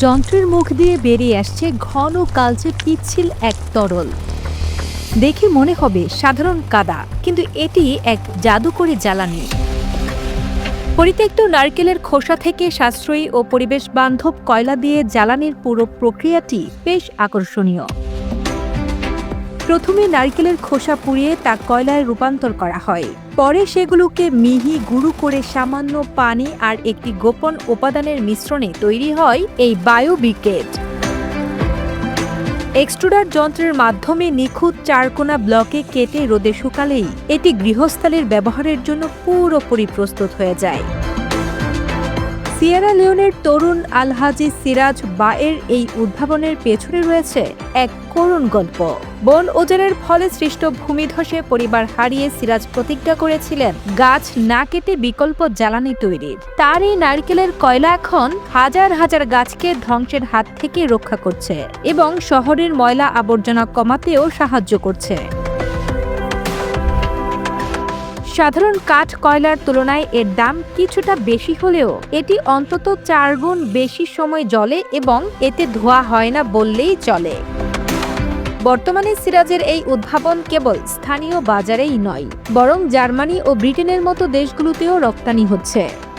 যন্ত্রের মুখ দিয়ে বেরিয়ে আসছে ঘন কালচে পিচ্ছিল এক তরল। দেখে মনে হবে সাধারণ কাদা, কিন্তু এটি এক জাদুকরী জ্বালানি। পরিত্যক্ত নারকেলের খোসা থেকে সাশ্রয়ী ও পরিবেশ বান্ধব কয়লা দিয়ে জ্বালানির পুরো প্রক্রিয়াটি বেশ আকর্ষণীয়। প্রথমে নারকেলের খোসা পুড়িয়ে তা কয়লায় রূপান্তর করা হয়। পরে সেগুলোকে মিহি গুঁড়ো করে সামান্য পানি আর একটি গোপন উপাদানের মিশ্রণে তৈরি হয় এই বায়ো ব্রিকেট। এক্সট্রুডার যন্ত্রের মাধ্যমে নিখুঁত চারকোনা ব্লকে কেটে রোদে শুকালেই এটি গৃহস্থালির ব্যবহারের জন্য পুরোপুরি প্রস্তুত হয়ে যায়। সিয়েরা লিওনের তরুণ আলহাজি সিরাজ বায়ের এই উদ্ভাবনের পেছনে রয়েছে এক করুণ গল্প। বন উজাড়ের ফলে সৃষ্ট ভূমিধসে পরিবার হারিয়ে সিরাজ প্রতিজ্ঞা করেছিলেন গাছ না কেটে বিকল্প জ্বালানি তৈরির। তার এই নারকেলের কয়লা এখন হাজার হাজার গাছকে ধ্বংসের হাত থেকে রক্ষা করছে এবং শহরের ময়লা আবর্জনা কমাতেও সাহায্য করছে। সাধারণ কাঠ কয়লার তুলনায় এর দাম কিছুটা বেশি হলেও এটি অন্তত 4 গুণ বেশি সময় জ্বলে এবং এতে ধোঁয়া হয় না বললেই চলে। বর্তমানে সিরাজের এই উদ্ভাবন কেবল স্থানীয় বাজারেই নয়, বরং জার্মানি ও ব্রিটেনের মতো দেশগুলোতেও রপ্তানি হচ্ছে।